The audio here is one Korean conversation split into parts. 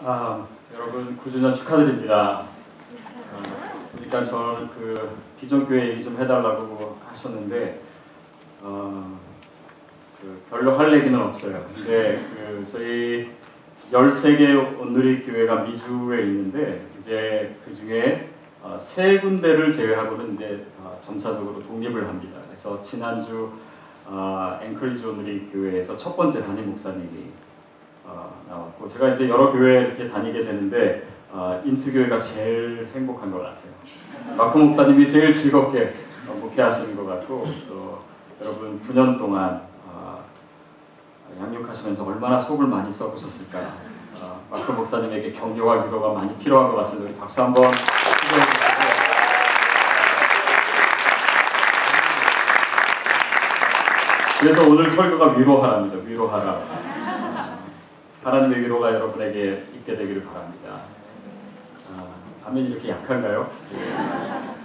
여러분 9주년 축하드립니다. 그러니까 저는 비전교회 얘기 좀 해달라고 하셨는데 별로 할 얘기는 없어요. 근데 저희 13개 온누리 교회가 미주에 있는데 이제 그 중에 3군데를 제외하고는 이제 점차적으로 독립을 합니다. 그래서 지난주 앵커리지 온누리 교회에서 첫 번째 담임 목사님이 나왔고, 제가 이제 여러 교회 이렇게 다니게 되는데 인투교회가 제일 행복한 것 같아요. 마크 목사님이 제일 즐겁게 목회하시는 것 같고, 또 여러분 9년 동안 양육하시면서 얼마나 속을 많이 썩으셨을까. 마크 목사님에게 격려와 위로가 많이 필요한 것 같습니다. 우리 박수 한번 주세요. 그래서 오늘 설교가 위로하랍니다. 위로하라. 하나님의 위로가 여러분에게 있게 되기를 바랍니다. 아멘. 이렇게 약한가요?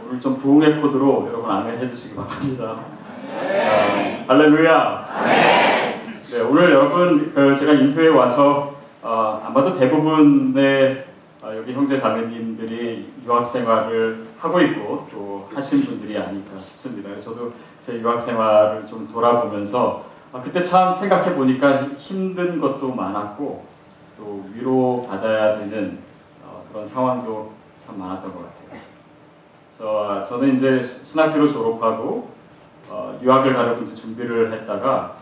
오늘 좀 부흥의 코드로 여러분 아멘 해주시기 바랍니다. 할렐루야. 네, 오늘 여러분 제가 인투에 와서 아마도 대부분의 여기 형제 자매님들이 유학생활을 하고 있고 또 하신 분들이 아닐까 싶습니다. 저도 제 유학생활을 좀 돌아보면서 그때 참 생각해 보니까 힘든 것도 많았고 또 위로받아야 되는 그런 상황도 참 많았던 것 같아요. 그래서 저는 이제 신학교를 졸업하고 유학을 가려고 이제 준비를 했다가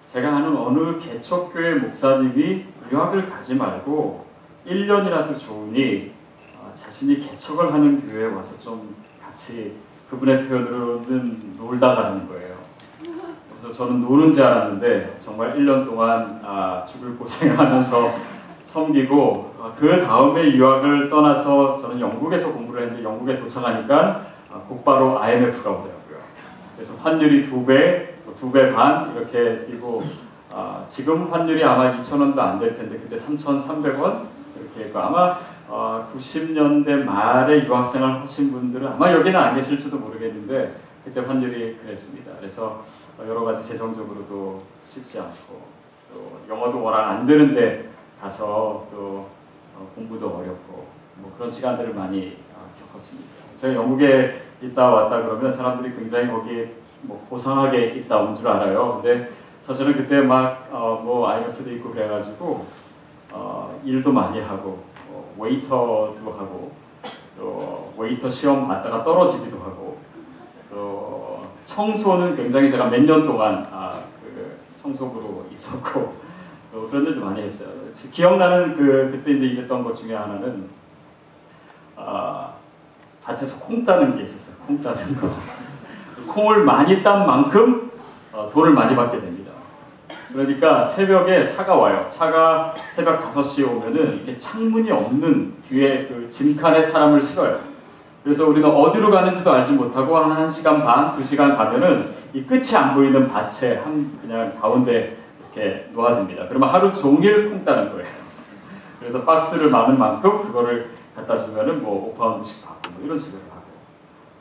제가 아는 어느 개척교회 목사님이 유학을 가지 말고 1년이라도 좋으니 자신이 개척을 하는 교회에 와서 좀 같이, 그분의 표현으로는 놀다 가는 거예요. 그래서 저는 노는 줄 알았는데 정말 1년 동안 죽을 고생하면서 섬기고, 그 다음에 유학을 떠나서 저는 영국에서 공부를 했는데 영국에 도착하니까 곧바로 IMF가 오더라고요. 그래서 환율이 2배 반 이렇게 뛰고, 지금 환율이 아마 2,000원도 안 될 텐데 그때 3,300원 이렇게 있고, 아마 90년대 말에 유학생활 하신 분들은 아마 여기는 안 계실지도 모르겠는데 그때 환율이 그랬습니다. 그래서 여러 가지 재정적으로도 쉽지 않고 또 영어도 워낙 안 되는데 가서 또 공부도 어렵고 뭐 그런 시간들을 많이 겪었습니다. 제가 영국에 있다 왔다 그러면 사람들이 굉장히 거기에 뭐 고상하게 있다 온 줄 알아요. 근데 사실은 그때 막 뭐 IMF도 있고 그래가지고 일도 많이 하고 웨이터도 하고 또 웨이터 시험 봤다가 떨어지기도 하고 또 청소는 굉장히 제가 몇 년 동안 청소부로 있었고 또 그런 일도 많이 했어요. 기억나는 그때 이제 일했던 것 중에 하나는 밭에서 콩 따는 게 있었어요. 콩 따는 거. 콩을 많이 딴 만큼 돈을 많이 받게 됩니다. 그러니까 새벽에 차가 와요. 차가 새벽 5시에 오면은 이렇게 창문이 없는 뒤에 짐칸에 사람을 실어요. 그래서 우리는 어디로 가는지도 알지 못하고 한 1시간 반, 2시간 가면은 이 끝이 안 보이는 밭에 그냥 가운데 이렇게 놓아둡니다. 그러면 하루 종일 콩 따는 거예요. 그래서 박스를 많은 만큼 그거를 갖다 주면은 뭐 5파운드씩 받고 뭐 이런 식으로 하고.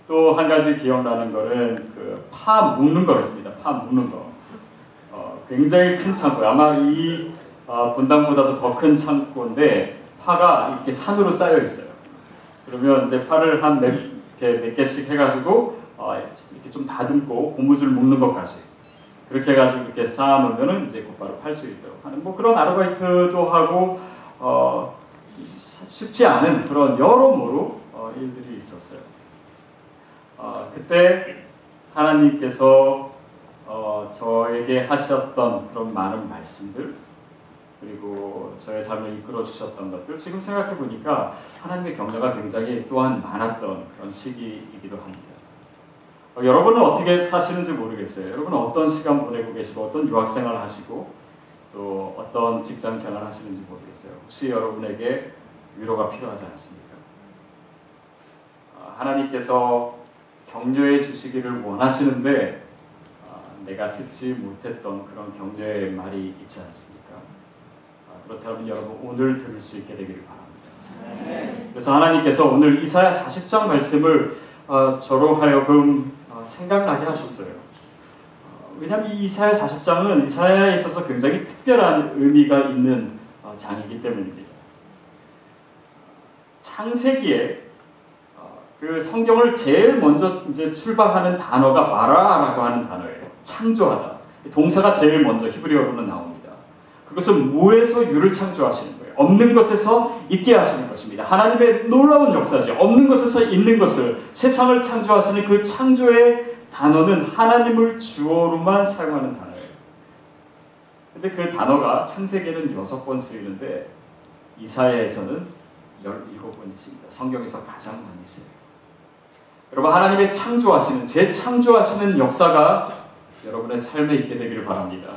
또 한 가지 기억나는 거는 파 묶는 거였습니다. 파 묶는 거. 굉장히 큰 창고, 아마 이 본당보다도 더 큰 창고인데 파가 이렇게 산으로 쌓여 있어요. 그러면 이제 파를 한 몇 개씩 해가지고 이렇게 좀 다듬고 고무줄 묶는 것까지 그렇게 해가지고 이렇게 쌓아놓으면은 이제 곧바로 팔 수 있도록 하는 뭐 그런 아르바이트도 하고 쉽지 않은 그런 여러모로 일들이 있었어요. 그때 하나님께서 저에게 하셨던 그런 많은 말씀들, 그리고 저의 삶을 이끌어 주셨던 것들, 지금 생각해 보니까 하나님의 격려가 굉장히 또한 많았던 그런 시기이기도 합니다. 여러분은 어떻게 사시는지 모르겠어요. 여러분은 어떤 시간 보내고 계시고 어떤 유학생활 하시고 또 어떤 직장생활 하시는지 모르겠어요. 혹시 여러분에게 위로가 필요하지 않습니까? 하나님께서 격려해 주시기를 원하시는데 내가 듣지 못했던 그런 격려의 말이 있지 않습니까? 그렇다면 여러분 오늘 들을 수 있게 되기를 바랍니다. 그래서 하나님께서 오늘 이사야 40장 말씀을 저로 하여금 생각나게 하셨어요. 왜냐하면 이 이사야 40장은 이사야에 있어서 굉장히 특별한 의미가 있는 장이기 때문입니다. 창세기에 그 성경을 제일 먼저 이제 출발하는 단어가 마라라고 하는 단어예요. 창조하다. 동사가 제일 먼저 히브리어로는 나옵니다. 그것은 무에서 유를 창조하시는 거예요. 없는 것에서 있게 하시는 것입니다. 하나님의 놀라운 역사죠. 없는 것에서 있는 것을, 세상을 창조하시는 그 창조의 단어는 하나님을 주어로만 사용하는 단어예요. 근데 그 단어가 창세기에는 6번 쓰이는데 이사야에서는 17번 있습니다. 성경에서 가장 많이 쓰여요. 여러분, 하나님의 창조하시는, 재창조하시는 역사가 여러분의 삶에 있게 되기를 바랍니다.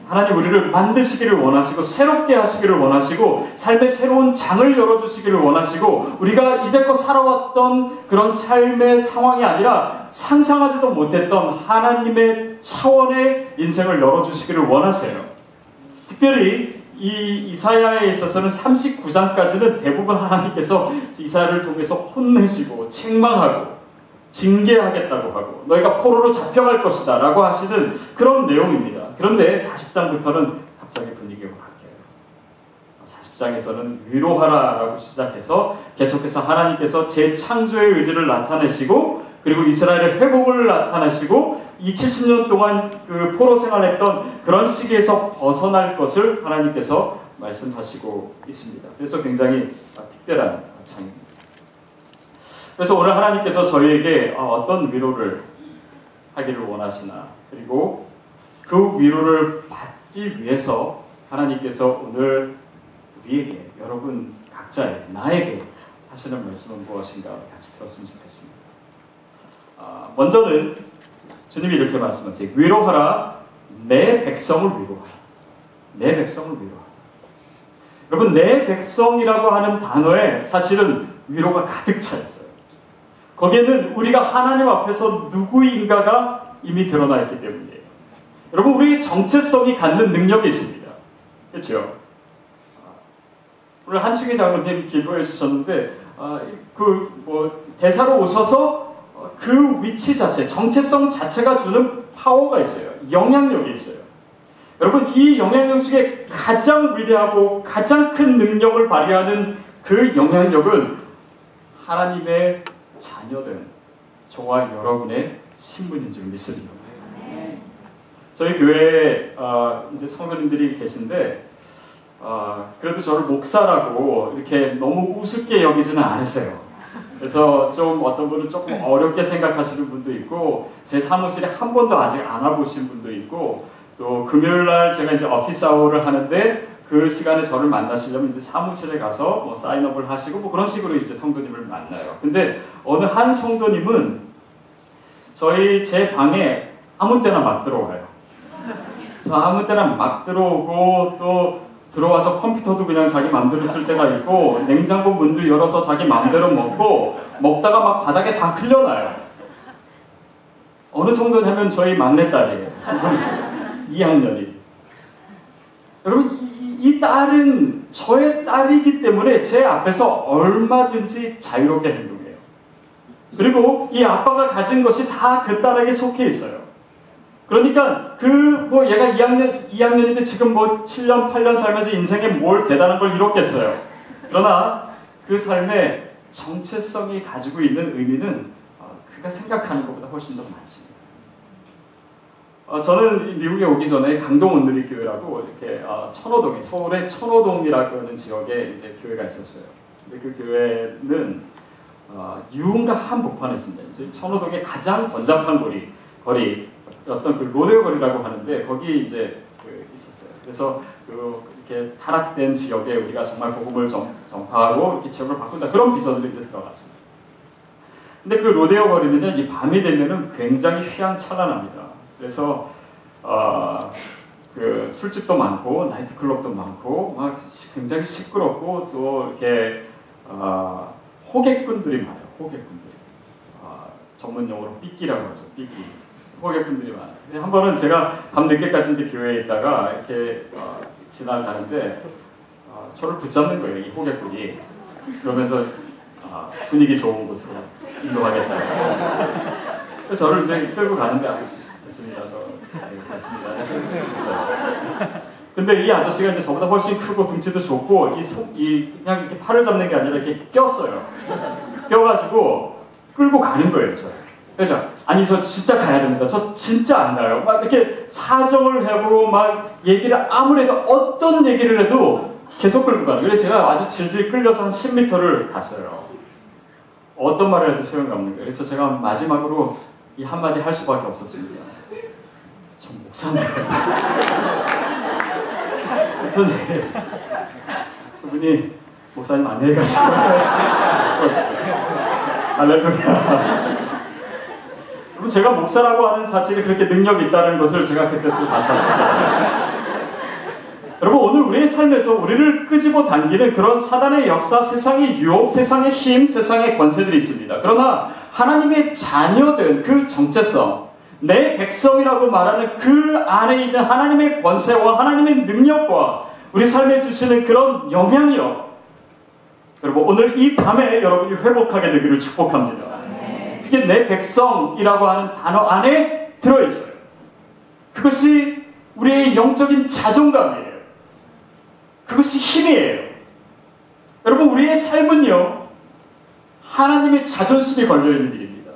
하나님 우리를 만드시기를 원하시고 새롭게 하시기를 원하시고 삶의 새로운 장을 열어주시기를 원하시고 우리가 이제껏 살아왔던 그런 삶의 상황이 아니라 상상하지도 못했던 하나님의 차원의 인생을 열어주시기를 원하세요. 특별히 이 이사야에 있어서는 39장까지는 대부분 하나님께서 이사야를 통해서 혼내시고 책망하고 징계하겠다고 하고 너희가 포로로 잡혀갈 것이다 라고 하시는 그런 내용입니다. 그런데 40장부터는 갑자기 분위기가 바뀌어요. 40장에서는 위로하라 라고 시작해서 계속해서 하나님께서 재창조의 의지를 나타내시고 그리고 이스라엘의 회복을 나타내시고 이 70년 동안 그 포로 생활했던 그런 시기에서 벗어날 것을 하나님께서 말씀하시고 있습니다. 그래서 굉장히 특별한 장입니다. 그래서 오늘 하나님께서 저희에게 어떤 위로를 하기를 원하시나, 그리고 그 위로를 받기 위해서 하나님께서 오늘 우리에게, 여러분 각자에게, 나에게 하시는 말씀은 무엇인가 같이 들었으면 좋겠습니다. 먼저는 주님이 이렇게 말씀하세요. 위로하라, 내 백성을 위로하라. 내 백성을 위로하라. 여러분, 내 백성이라고 하는 단어에 사실은 위로가 가득 차 있어요. 거기에는 우리가 하나님 앞에서 누구인가가 이미 드러나 있기 때문이에요. 여러분, 우리의 정체성이 갖는 능력이 있습니다. 그렇죠? 오늘 한충희 장로님 기도해 주셨는데 대사로 오셔서 그 위치 자체, 정체성 자체가 주는 파워가 있어요. 영향력이 있어요. 여러분, 이 영향력 중에 가장 위대하고 가장 큰 능력을 발휘하는 그 영향력은 하나님의 자녀된 저와 여러분의 신분인 줄 믿습니다. 저희 교회에 이제 성도님들이 계신데 그래도 저를 목사라고 이렇게 너무 우습게 여기지는 않으세요. 그래서 좀 어떤 분은 조금 어렵게 생각하시는 분도 있고 제 사무실에 한 번도 아직 안 와보신 분도 있고 또 금요일날 제가 이제 오피스 아워를 하는데 그 시간에 저를 만나시려면 이제 사무실에 가서 뭐 사인업을 하시고 뭐 그런 식으로 이제 성도님을 만나요. 근데 어느 한 성도님은 제 방에 아무 때나 막 들어와요. 그래서 아무 때나 막 들어오고 또 들어와서 컴퓨터도 그냥 자기 마음대로 쓸 때가 있고 냉장고 문도 열어서 자기 마음대로 먹고 먹다가 막 바닥에 다 흘려놔요. 어느 성도냐면 저희 막내딸이에요. 지금 2학년이. 여러분, 이 딸은 저의 딸이기 때문에 제 앞에서 얼마든지 자유롭게 행동해요. 그리고 이 아빠가 가진 것이 다 그 딸에게 속해 있어요. 그러니까 얘가 2학년인데 지금 7년, 8년 살면서 인생에 뭘 대단한 걸 이뤘겠어요. 그러나 그 삶의 정체성이 가지고 있는 의미는 그가 생각하는 것보다 훨씬 더 많습니다. 저는 미국에 오기 전에 강동 온누리 교회라고 이렇게 천호동에, 서울의 천호동이라고 하는 지역에 이제 교회가 있었어요. 근데 그 교회는 유흥가 한복판에 있습니다. 이제 천호동의 가장 번잡한 거리 어떤 그 로데오 거리라고 하는데 거기 이제 있었어요. 그래서 이렇게 타락된 지역에 우리가 정말 복음을 전파하고 이렇게 지역을 바꾼다, 그런 비전으로 이제 들어갔습니다. 근데 그 로데오 거리는요, 이 밤이 되면은 굉장히 휘황찬란합니다. 그래서 그 술집도 많고 나이트클럽도 많고 막 굉장히 시끄럽고 또 이렇게 호객꾼들이 많아요. 호객꾼들. 전문 용어로 삐끼라고 하죠. 삐끼. 호객꾼들이 많아요. 한 번은 제가 밤 늦게까지 이제 교회에 있다가 이렇게 지나가는데 저를 붙잡는 거예요, 이 호객꾼이. 그러면서 분위기 좋은 곳으로 인도하겠다. 그래서 저를 이제 끌고 가는데 됐습니다. 됐습니다. 그렇게 생각했어요. 근데 이 아저씨가 이제 저보다 훨씬 크고 등치도 좋고 그냥 이렇게 팔을 잡는 게 아니라 이렇게 꼈어요. 껴가지고 끌고 가는 거예요, 저. 그래서 아니 저 진짜 가야 됩니다. 저 진짜 안 가요. 막 이렇게 사정을 해보고 막 얘기를 아무래도 어떤 얘기를 해도 계속 끌고 가는 거예요. 그래서 제가 아주 질질 끌려서 한 10m를 갔어요. 어떤 말을 해도 소용이 없는 거예요. 그래서 제가 마지막으로 이 한마디 할 수밖에 없었습니다. 저 목사인데. 그랬더니 그분이 목사님 안녕히 가세요. 할렐루야. 그리고 제가 목사라고 하는 사실이 그렇게 능력이 있다는 것을 제가 그때 또 다시 알았습니다. 여러분 오늘 우리의 삶에서 우리를 끄집어 당기는 그런 사단의 역사, 세상의 유혹, 세상의 힘, 세상의 권세들이 있습니다. 그러나 하나님의 자녀된 그 정체성, 내 백성이라고 말하는 그 안에 있는 하나님의 권세와 하나님의 능력과 우리 삶에 주시는 그런 영향력, 여러분 오늘 이 밤에 여러분이 회복하게 되기를 축복합니다. 그게 내 백성이라고 하는 단어 안에 들어있어요. 그것이 우리의 영적인 자존감이에요. 그것이 힘이에요. 여러분 우리의 삶은요 하나님의 자존심이 걸려있는 일입니다.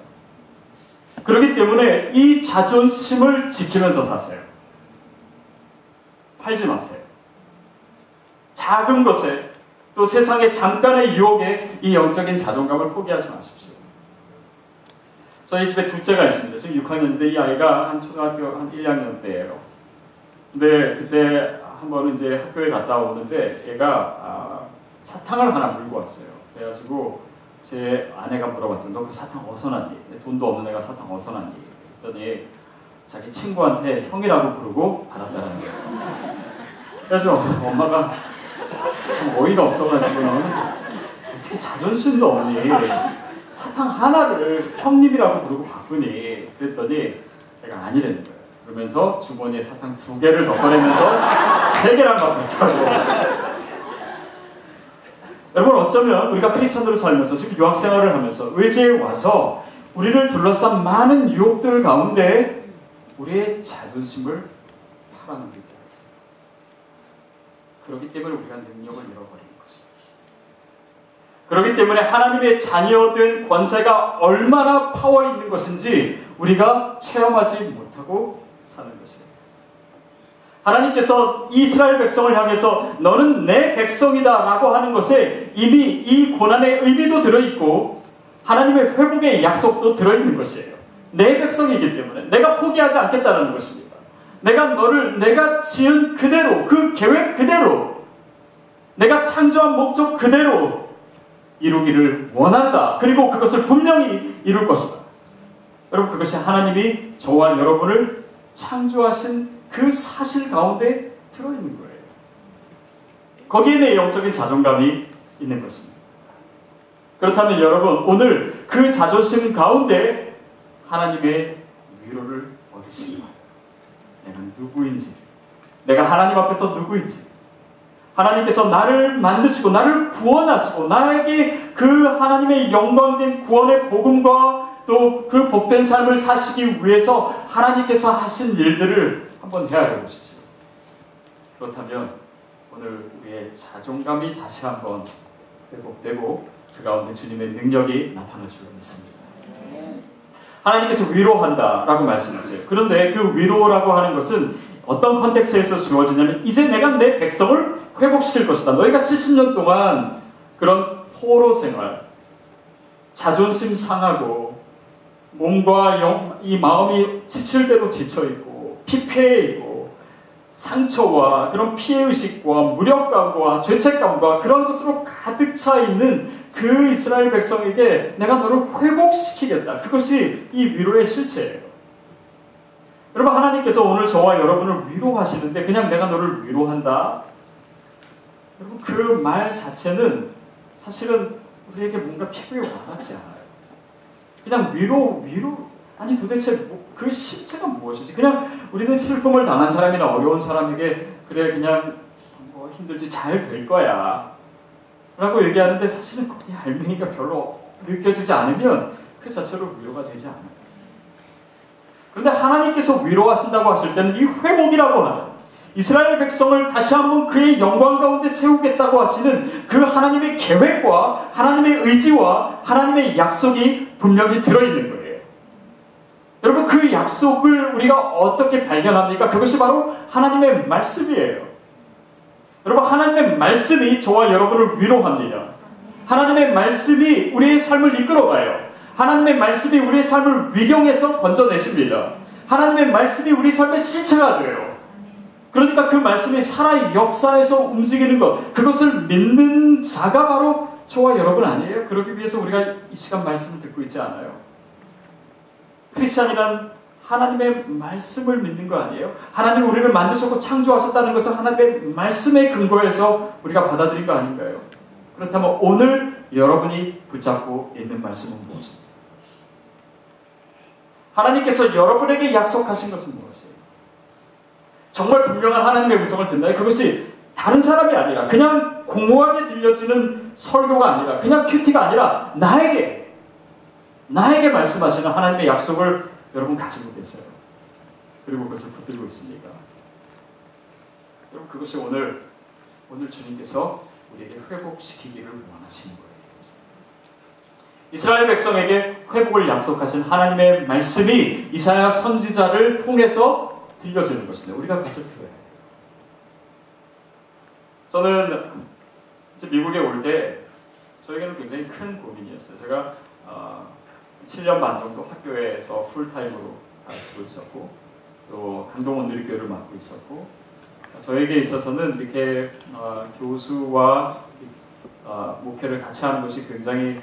그렇기 때문에 이 자존심을 지키면서 사세요. 팔지 마세요. 작은 것에 또 세상의 잠깐의 유혹에 이 영적인 자존감을 포기하지 마십시오. 저희 집에 둘째가 있습니다. 지금 6학년인데 이 아이가 한 초등학교 한 1학년 때예요. 근데 그때 한 번은 이제 학교에 갔다 오는데 얘가 사탕을 하나 물고 왔어요. 그래가지고 제 아내가 물어봤어요. 너 그 사탕 어디서 났니? 돈도 없는 애가 사탕 어디서 났니? 그랬더니 자기 친구한테 형이라고 부르고 받았다는 거예요. 그래서 엄마가 참 어이가 없어가지고는 어떻게 자존심도 없니? 사탕 하나를 형님이라고 부르고 바꾸니? 그랬더니 내가 아니라는 거예요. 그러면서 주머니에 사탕 2개를 더 꺼내면서 3개랑 바꿨다고. 여러분 어쩌면 우리가 크리스천으로 살면서 지금 유학생활을 하면서 의지에 와서 우리를 둘러싼 많은 유혹들 가운데 우리의 자존심을 팔아넘길 때가 있습니다. 그렇기 때문에 우리가 능력을 잃어버리는 것입니다. 그렇기 때문에 하나님의 자녀된 권세가 얼마나 파워 있는 것인지 우리가 체험하지 못하고 사는 것입니다. 하나님께서 이스라엘 백성을 향해서 너는 내 백성이다 라고 하는 것에 이미 이 고난의 의미도 들어있고 하나님의 회복의 약속도 들어있는 것이에요. 내 백성이기 때문에 내가 포기하지 않겠다는 것입니다. 내가 너를 내가 지은 그대로 그 계획 그대로 내가 창조한 목적 그대로 이루기를 원한다. 그리고 그것을 분명히 이룰 것이다. 여러분 그것이 하나님이 저와 여러분을 창조하신 그 사실 가운데 들어있는 거예요. 거기에 내 영적인 자존감이 있는 것입니다. 그렇다면 여러분 오늘 그 자존심 가운데 하나님의 위로를 얻으시기 바랍니다. 내가 누구인지, 내가 하나님 앞에서 누구인지, 하나님께서 나를 만드시고 나를 구원하시고 나에게 그 하나님의 영광된 구원의 복음과 또 그 복된 삶을 사시기 위해서 하나님께서 하신 일들을 한번 헤아려 보십시오. 그렇다면 오늘 우리의 자존감이 다시 한번 회복되고 그 가운데 주님의 능력이 나타날 줄 믿습니다. 하나님께서 위로한다라고 말씀하세요. 그런데 그 위로라고 하는 것은 어떤 컨텍스트에서 주어지냐면 이제 내가 내 백성을 회복시킬 것이다. 너희가 70년 동안 그런 포로 생활, 자존심 상하고 몸과 이 마음이 지칠 대로 지쳐있고 피폐해있고 상처와 그런 피해의식과 무력감과 죄책감과 그런 것으로 가득 차 있는 그 이스라엘 백성에게 내가 너를 회복시키겠다. 그것이 이 위로의 실체예요. 여러분 하나님께서 오늘 저와 여러분을 위로하시는데 그냥 내가 너를 위로한다. 여러분 그 말 자체는 사실은 우리에게 뭔가 피부에 와닿지 않아요. 그냥 위로 아니 도대체 그 실체가 무엇이지? 그냥 우리는 슬픔을 당한 사람이나 어려운 사람에게 그래 그냥 뭐 힘들지 잘 될 거야 라고 얘기하는데 사실은 거기 알맹이가 별로 느껴지지 않으면 그 자체로 위로가 되지 않아요. 그런데 하나님께서 위로하신다고 하실 때는 이 회복이라고 하는 이스라엘 백성을 다시 한번 그의 영광 가운데 세우겠다고 하시는 그 하나님의 계획과 하나님의 의지와 하나님의 약속이 분명히 들어있는 거예요. 여러분, 그 약속을 우리가 어떻게 발견합니까? 그것이 바로 하나님의 말씀이에요. 여러분, 하나님의 말씀이 저와 여러분을 위로합니다. 하나님의 말씀이 우리의 삶을 이끌어가요. 하나님의 말씀이 우리의 삶을 위경에서 건져내십니다. 하나님의 말씀이 우리 삶의 실체가 돼요. 그러니까 그 말씀이 살아 역사에서 움직이는 것, 그것을 믿는 자가 바로 저와 여러분 아니에요? 그러기 위해서 우리가 이 시간 말씀을 듣고 있지 않아요? 크리스찬이란 하나님의 말씀을 믿는 거 아니에요? 하나님 우리를 만드셨고 창조하셨다는 것을 하나님의 말씀에 근거해서 우리가 받아들인 거 아닌가요? 그렇다면 오늘 여러분이 붙잡고 있는 말씀은 무엇입니까? 하나님께서 여러분에게 약속하신 것은 무엇이에요? 정말 분명한 하나님의 음성을 듣나요? 그것이 다른 사람이 아니라 그냥 공허하게 들려지는 설교가 아니라 그냥 큐티가 아니라 나에게 말씀하시는 하나님의 약속을 여러분 가지고 계세요. 그리고 그것을 붙들고 있습니다. 여러분, 그것이 오늘 주님께서 우리에게 회복시키기를 원하시는 거예요. 이스라엘 백성에게 회복을 약속하신 하나님의 말씀이 이사야 선지자를 통해서 들려지는 것인데 우리가 그것을 들어야 해요. 저는 이제 미국에 올 때 저에게는 굉장히 큰 고민이었어요. 제가 7년 반 정도 학교에서 풀타임으로 가르치고 있었고 또 강동원 누리교회를 맡고 있었고 저에게 있어서는 이렇게 교수와 목회를 같이 하는 것이 굉장히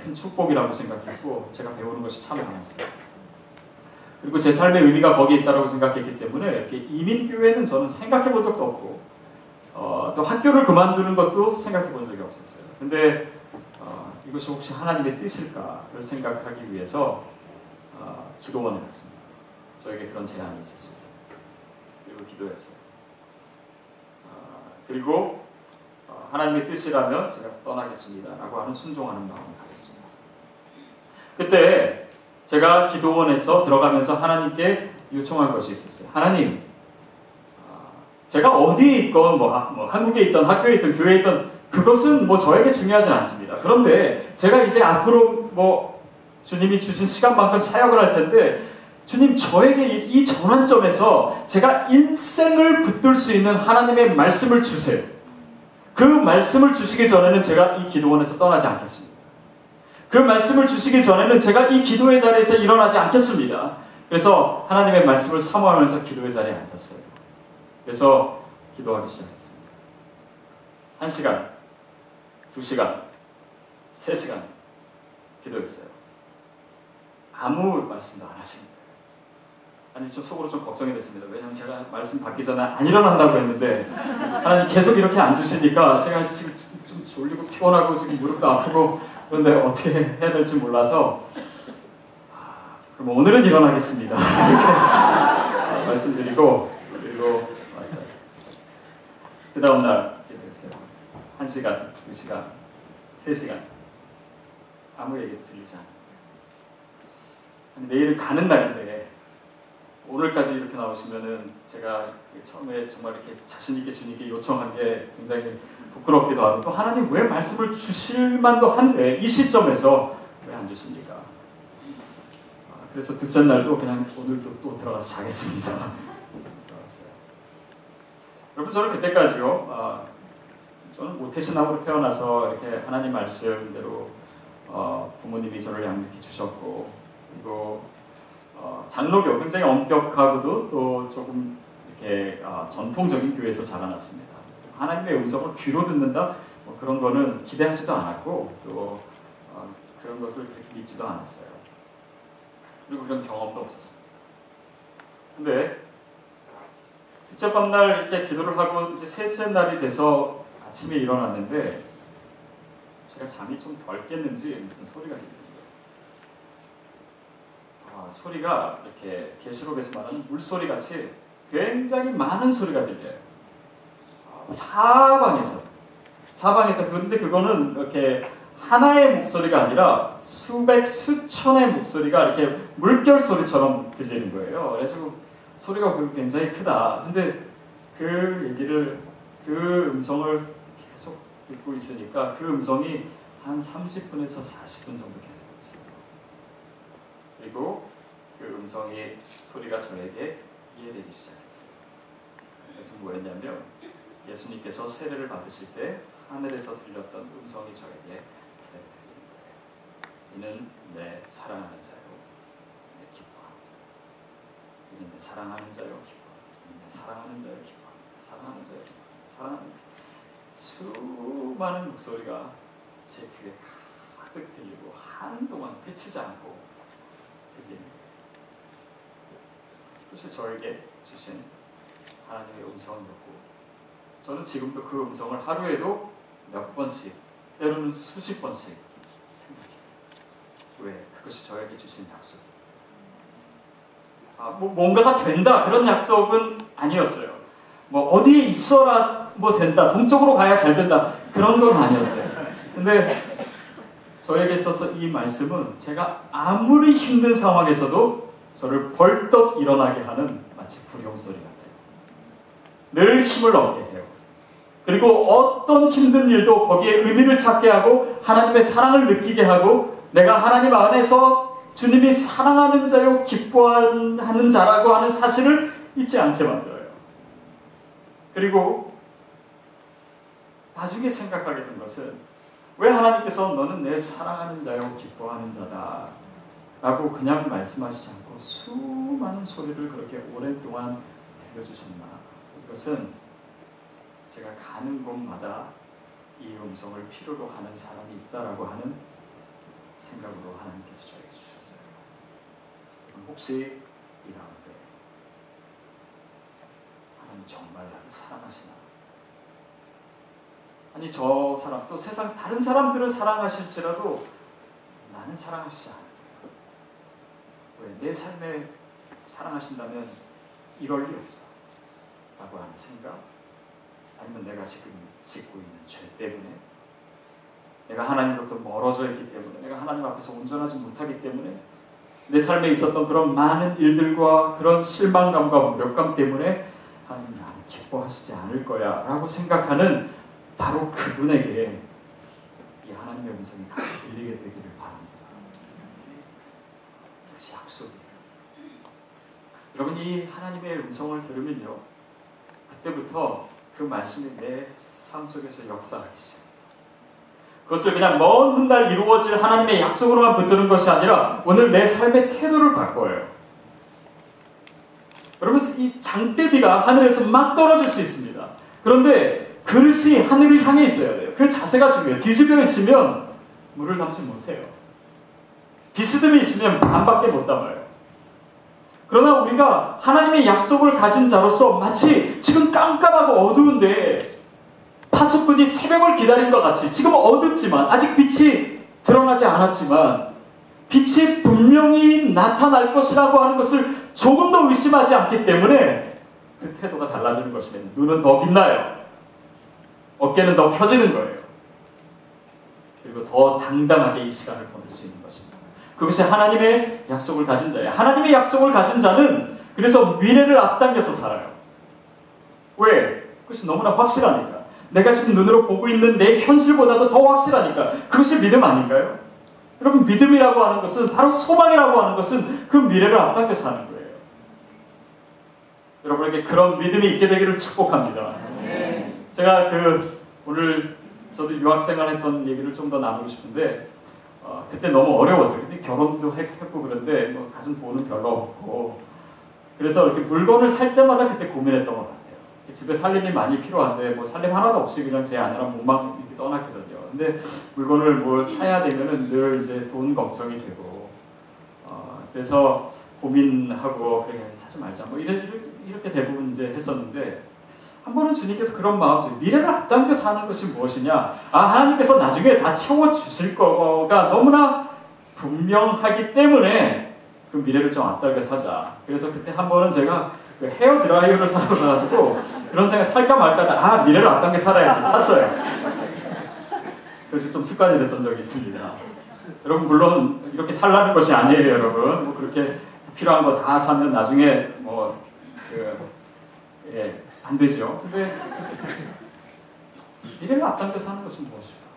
큰 축복이라고 생각했고 제가 배우는 것이 참 많았어요. 그리고 제 삶의 의미가 거기에 있다고 생각했기 때문에 이렇게 이민교회는 저는 생각해 본 적도 없고 또 학교를 그만두는 것도 생각해 본 적이 없었어요. 근데 이것이 혹시 하나님의 뜻일까를 생각하기 위해서 기도원에 갔습니다. 저에게 그런 제안이 있었습니다. 그리고 기도했어요. 그리고 하나님의 뜻이라면 제가 떠나겠습니다 라고 하는 순종하는 마음을 가졌습니다. 그때 제가 기도원에서 들어가면서 하나님께 요청한 것이 있었어요. 하나님, 제가 어디에 있건 한국에 있던 학교에 있던 교회에 있던 그것은 저에게 중요하지 않습니다. 그런데 제가 이제 앞으로 주님이 주신 시간만큼 사역을 할 텐데 주님, 저에게 이 전환점에서 제가 인생을 붙들 수 있는 하나님의 말씀을 주세요. 그 말씀을 주시기 전에는 제가 이 기도원에서 떠나지 않겠습니다. 그 말씀을 주시기 전에는 제가 이 기도의 자리에서 일어나지 않겠습니다. 그래서 하나님의 말씀을 사모하면서 기도의 자리에 앉았어요. 그래서 기도하기 시작했습니다. 1시간, 2시간, 3시간 기도했어요. 아무 말씀도 안 하십니다. 아니, 좀 속으로 좀 걱정이 됐습니다. 왜냐하면 제가 말씀 받기 전에 안 일어난다고 했는데 하나님 계속 이렇게 앉으시니까 제가 지금 좀 졸리고 피곤하고 지금 무릎도 아프고 그런데 어떻게 해야 될지 몰라서 그럼 오늘은 일어나겠습니다. 이렇게 말씀드리고 그리고 왔어요. 그 다음 날 기도했어요. 1시간, 2시간, 3시간 아무 얘기도 들리지 않아요. 내일은 가는 날인데 오늘까지 이렇게 나오시면은 제가 처음에 정말 이렇게 자신있게 주님께 요청한 게 굉장히 부끄럽기도 하고 또 하나님 왜 말씀을 주실 만도 한데 이 시점에서 왜 안 주십니까? 그래서 둘째 날도 그냥 오늘도 또 들어가서 자겠습니다. 들어갔어요. 여러분, 저는 그때까지요. 저는 모태신앙으로 태어나서 이렇게 하나님 말씀대로 부모님이 저를 양육해 주셨고 그리고 장로교 굉장히 엄격하고도 또 조금 이렇게 전통적인 교회에서 자라났습니다. 하나님의 음성을 귀로 듣는다 그런 거는 기대하지도 않았고 또 그런 것을 그렇게 믿지도 않았어요. 그리고 그런 경험도 없었어요. 근데 둘째 밤날 이렇게 기도를 하고 이제 셋째 날이 돼서 아침에 일어났는데 제가 잠이 좀 덜 깼는지 무슨 소리가 들려요. 소리가 이렇게 계시록에서 말하는 물소리 같이 굉장히 많은 소리가 들려요. 사방에서 그런데 그거는 이렇게 하나의 목소리가 아니라 수백 수천의 목소리가 이렇게 물결 소리처럼 들리는 거예요. 그래서 소리가 굉장히 크다. 근데 그 음성을 계속 듣고 있으니까 그 음성이 한 30분에서 40분 정도 계속했어요. 그리고 그 음성의 소리가 저에게 이해되기 시작했어요. 그래서 뭐였냐면 예수님께서 세례를 받으실 때 하늘에서 들렸던 음성이 저에게 들리는 거예요. 이는 내 사랑하는 자요, 내 기뻐하는 자요. 이는 내 사랑하는 자요, 기뻐하는 자요. 이는 내 사랑하는 자요, 기뻐하는 자요. 사랑하는 자요, 사랑하는 자요. 수많은 목소리가 제 귀에 가득 들리고 한동안 그치지 않고 들리는 거예요. 그것이 저에게 주신 하나님의 음성을 듣고 저는 지금도 그 음성을 하루에도 몇 번씩 때로는 수십 번씩 생각해요. 왜? 그것이 저에게 주신 약속이에요. 뭔가가 된다 그런 약속은 아니었어요. 뭐 어디에 있어라 뭐 된다, 동쪽으로 가야 잘 된다 그런 건 아니었어요. 근데 저에게 있어서 이 말씀은 제가 아무리 힘든 상황에서도 저를 벌떡 일어나게 하는 마치 구령소리 같아요. 늘 힘을 얻게 해요. 그리고 어떤 힘든 일도 거기에 의미를 찾게 하고 하나님의 사랑을 느끼게 하고 내가 하나님 안에서 주님이 사랑하는 자요 기뻐하는 자라고 하는 사실을 잊지 않게 만들어요. 그리고 나중에 생각하게 된 것은 왜 하나님께서 너는 내 사랑하는 자요 기뻐하는 자다 라고 그냥 말씀하시지 않고 수많은 소리를 그렇게 오랫동안 들려주셨나. 이것은 제가 가는 곳마다 이 음성을 필요로 하는 사람이 있다라고 하는 생각으로 하나님께서 저에게 주셨어요. 혹시 이 가운데 하나님 정말 나를 사랑하시나? 아니 저 사람 또 세상 다른 사람들을 사랑하실지라도 나는 사랑하시지 않아요. 왜? 내 삶에 사랑하신다면 이럴 리 없어 라고 하는 생각, 아니면 내가 지금 짓고 있는 죄 때문에, 내가 하나님으로부터 멀어져 있기 때문에, 내가 하나님 앞에서 온전하지 못하기 때문에, 내 삶에 있었던 그런 많은 일들과 그런 실망감과 무력감 때문에 하나님 나를 기뻐하시지 않을 거야 라고 생각하는 바로 그분에게 이 하나님의 음성이 다시 들리게 되기를 바랍니다. 이것이 약속이에요. 여러분 이 하나님의 음성을 들으면요, 그때부터 그 말씀이 내 삶 속에서 역사하기 시작합니다. 그것을 그냥 먼 훗날 이루어질 하나님의 약속으로만 붙드는 것이 아니라 오늘 내 삶의 태도를 바꿔요. 여러분 이 장대비가 하늘에서 막 떨어질 수 있습니다. 그런데 그릇이 하늘을 향해 있어야 돼요. 그 자세가 중요해요. 뒤집혀 있으면 물을 담지 못해요. 비스듬히 있으면 반밖에 못 담아요. 그러나 우리가 하나님의 약속을 가진 자로서 마치 지금 깜깜하고 어두운데 파수꾼이 새벽을 기다린 것 같이 지금 어둡지만 아직 빛이 드러나지 않았지만 빛이 분명히 나타날 것이라고 하는 것을 조금도 의심하지 않기 때문에 그 태도가 달라지는 것입니다. 눈은 더 빛나요. 어깨는 더 펴지는 거예요. 그리고 더 당당하게 이 시간을 보낼 수 있는 것입니다. 그것이 하나님의 약속을 가진 자예요. 하나님의 약속을 가진 자는 그래서 미래를 앞당겨서 살아요. 왜? 그것이 너무나 확실하니까. 내가 지금 눈으로 보고 있는 내 현실보다도 더 확실하니까. 그것이 믿음 아닌가요? 여러분 믿음이라고 하는 것은 바로 소망이라고 하는 것은 그 미래를 앞당겨서 하는 거예요. 여러분에게 그런 믿음이 있게 되기를 축복합니다. 제가 오늘 저도 유학생활 했던 얘기를 좀 더 나누고 싶은데 그때 너무 어려웠어요. 근데 결혼도 했고 그런데 뭐 가진 돈은 별로 없고 그래서 이렇게 물건을 살 때마다 그때 고민했던 것 같아요. 집에 살림이 많이 필요한데 뭐 살림 하나도 없이 그냥 제 아내랑 몸만 이렇게 떠났거든요. 근데 물건을 뭘 사야 되면은 늘 이제 돈 걱정이 되고 그래서 고민하고 그래 사지 말자 뭐 이렇게 대부분 이제 했었는데 한 번은 주님께서 그런 마음, 미래를 앞당겨 사는 것이 무엇이냐? 하나님께서 나중에 다 채워주실 거가 너무나 분명하기 때문에 그 미래를 좀 앞당겨 사자. 그래서 그때 한 번은 제가 그 헤어 드라이어를 사러 가가지고 그런 생각 살까 말까 미래를 앞당겨 살아야지 샀어요. 그래서 좀 습관이 됐던 적이 있습니다. 여러분 물론 이렇게 살라는 것이 아니에요, 여러분. 뭐 그렇게 필요한 거 다 사면 나중에 안 되죠. 근데 미래를 앞당겨서 하는 것은 무엇일까?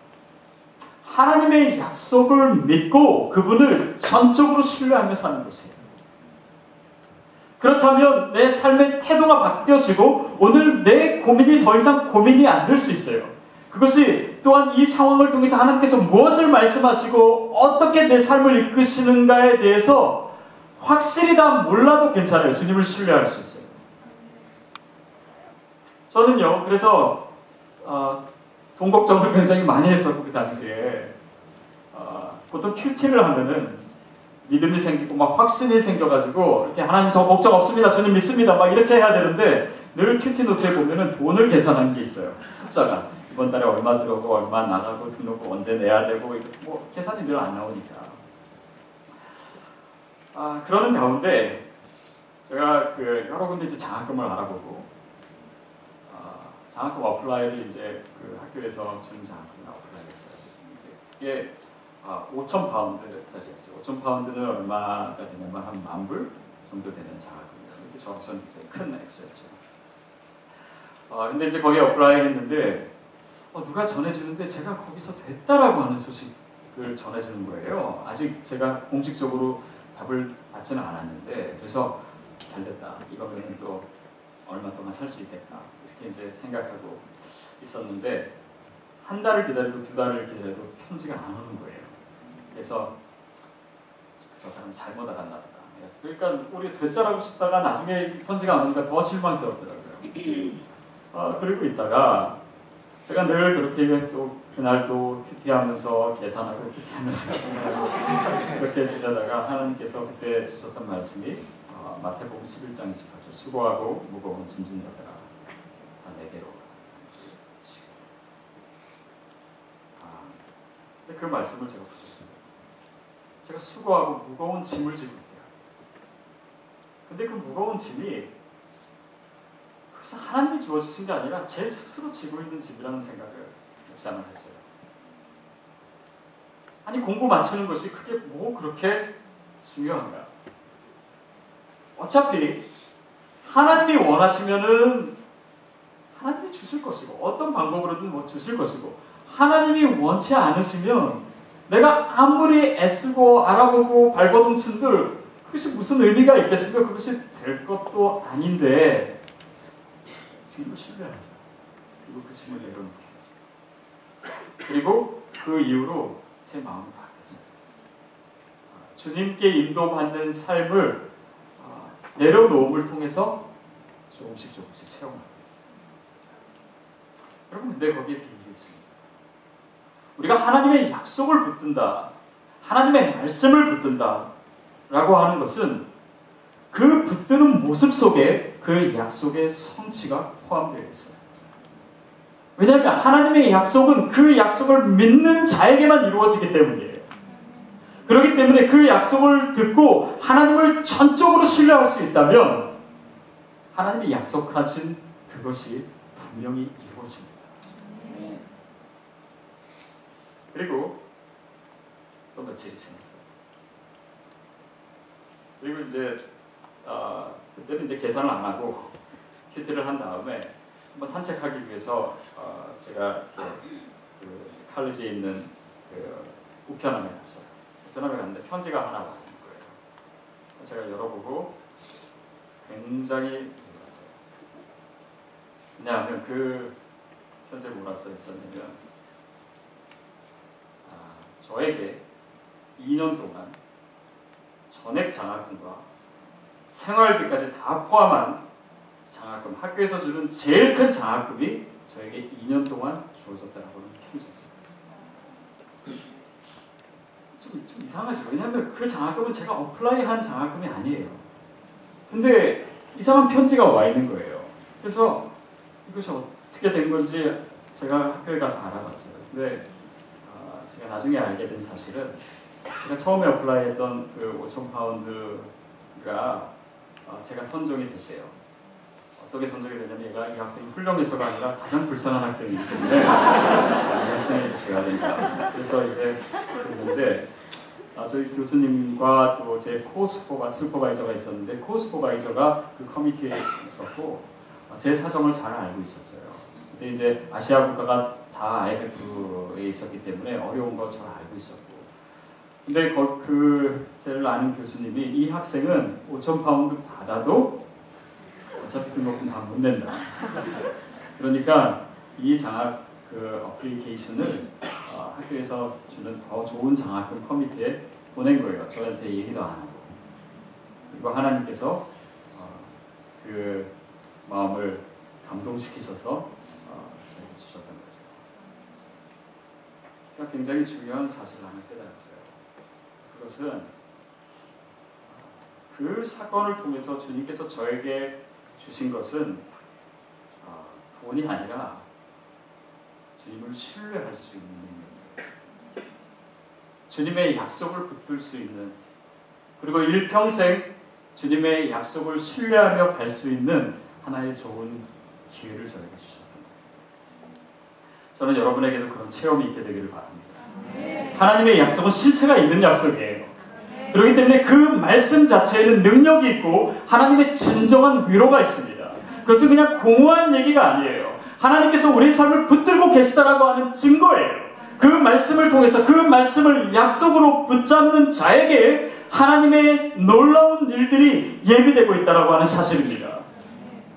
하나님의 약속을 믿고 그분을 전적으로 신뢰하며 사는 것이에요. 그렇다면 내 삶의 태도가 바뀌어지고 오늘 내 고민이 더 이상 고민이 안 될 수 있어요. 그것이 또한 이 상황을 통해서 하나님께서 무엇을 말씀하시고 어떻게 내 삶을 이끄시는가에 대해서 확실히 다 몰라도 괜찮아요. 주님을 신뢰할 수 있어요. 저는요, 그래서 돈 걱정을 굉장히 많이 했었고 그 당시에 보통 큐티를 하면은 믿음이 생기고 막 확신이 생겨가지고 이렇게 하나님 저 걱정 없습니다. 주님 믿습니다. 막 이렇게 해야 되는데 늘 큐티 노트에 보면은 돈을 계산하는 게 있어요. 숫자가 이번 달에 얼마 들어오고 얼마 나가고 등록금 언제 내야 되고 뭐 계산이 늘 안 나오니까 그러는 가운데 제가 그 여러 군데 이제 장학금을 알아보고 장학금 어플라이를 이제 그 학교에서 주는 장학금을 어플라이했어요. 이게 5,000파운드짜리였어요. 5,000파운드는 얼마가 되냐면 한 10,000불 정도 되는 장학금이었어요. 이게 저로서는 이제 큰 액수였죠. 근데 이제 거기에 어플라이 했는데 누가 전해주는데 제가 거기서 됐다라고 하는 소식을 전해주는 거예요. 아직 제가 공식적으로 답을 받지는 않았는데 그래서 잘 됐다. 이거면 또 얼마 동안 살 수 있겠다. 이렇게 이제 생각하고 있었는데 한 달을 기다리고 두 달을 기다려도 편지가 안 오는 거예요. 그래서 저 사람 잘못 알았나 보다. 그러니까 우리 됐다라고 싶다가 나중에 편지가 안 오니까 더 실망스럽더라고요. 그리고 있다가 제가 늘 그렇게 또 그날 또 큐티하면서 계산하고 큐티하면서 그렇게 지내다가 하나님께서 그때 주셨던 말씀이 마태복음 11장 28절 수고하고 무거운 짐진 자들아 다 내게로 근데 그 말씀을 제가 붙였어요. 제가 수고하고 무거운 짐을 지고 있대요. 근데 그 무거운 짐이 그래서 하나님이 주어주신 게 아니라 제 스스로 지고 있는 짐이라는 생각을 묵상을 했어요. 아니 공부 마치는 것이 그게 뭐 그렇게 중요한가? 어차피 하나님이 원하시면은 하나님이 주실 것이고 어떤 방법으로든 뭐 주실 것이고 하나님이 원치 않으시면 내가 아무리 애쓰고 알아보고 발버둥 친들 그것이 무슨 의미가 있겠습니까? 그것이 될 것도 아닌데 주님을 신뢰하죠. 그리고 그 짐을 내려놓게 했어요. 그리고 그 이후로 제 마음이 바뀌었어요. 주님께 인도받는 삶을 내려놓음을 통해서 조금씩 체험하게 됐어요. 여러분 근데 거기에 비밀이 있습니다. 우리가 하나님의 약속을 붙든다, 하나님의 말씀을 붙든다 라고 하는 것은 그 붙드는 모습 속에 그 약속의 성취가 포함되어 있어요. 왜냐하면 하나님의 약속은 그 약속을 믿는 자에게만 이루어지기 때문이에요. 그렇기 때문에 그 약속을 듣고 하나님을 전적으로 신뢰할 수 있다면 하나님이 약속하신 그것이 분명히 이루어집니다. 그리고 또 며칠이 지났어요. 그리고 이제 그때는 이제 계산을 안 하고 큐티를 한 다음에 한번 산책하기 위해서 제가 그 칼리지에 있는 그 우편함에 갔어요. 우편함에 갔는데 편지가 하나 와 있는 거예요. 제가 열어보고 굉장히 놀랐어요. 왜냐하면 그 편지에 뭐가 써 있었냐면 저에게 2년 동안 전액 장학금과 생활비까지 다 포함한 장학금, 학교에서 주는 제일 큰 장학금이 저에게 2년 동안 주어졌다라고는 편지였어요. 좀 이상하죠. 왜냐하면 그 장학금은 제가 어플라이한 장학금이 아니에요. 근데 이상한 편지가 와 있는 거예요. 그래서 이것이 어떻게 된 건지 제가 학교에 가서 알아봤어요. 근데 제가 나중에 알게 된 사실은 제가 처음에 어플라이했던 그 5,000파운드가 제가 선정이 됐대요. 어떻게 선정이 되냐면 얘가 이 학생이 훌륭해서가 아니라 가장 불쌍한 학생이기 때문에 이 학생에게 줘야 된다. 그래서 이제 그랬는데 저희 교수님과 또 제 슈퍼바이저가 있었는데 슈퍼바이저가 그 커미티에 있었고 제 사정을 잘 알고 있었어요. 근데 이제 아시아 국가가 다 IMF에 있었기 때문에 어려운 거 잘 알고 있었고. 근데 제를 아는 교수님이 이 학생은 5,000파운드 받아도 어차피 등록금 다 못 낸다. 그러니까 이 장학 어플리케이션을 학교에서 주는 더 좋은 장학금 커미티에 보낸 거예요. 저한테 얘기도 안 하고. 그리고 하나님께서 그 마음을 감동시키셔서 저에게 주셨던 거죠. 제가 굉장히 중요한 사실을 하나 깨달았어요. 그것은 그 사건을 통해서 주님께서 저에게 주신 것은 돈이 아니라 주님을 신뢰할 수 있는 능력이에요. 주님의 약속을 붙들 수 있는, 그리고 일평생 주님의 약속을 신뢰하며 갈 수 있는 하나의 좋은 기회를 저에게 주셨던 거예요. 저는 여러분에게도 그런 체험이 있게 되기를 바랍니다. 하나님의 약속은 실체가 있는 약속이에요. 그렇기 때문에 그 말씀 자체에는 능력이 있고 하나님의 진정한 위로가 있습니다. 그것은 그냥 공허한 얘기가 아니에요. 하나님께서 우리의 삶을 붙들고 계시다라고 하는 증거예요. 그 말씀을 통해서 그 말씀을 약속으로 붙잡는 자에게 하나님의 놀라운 일들이 예비되고 있다라고 하는 사실입니다.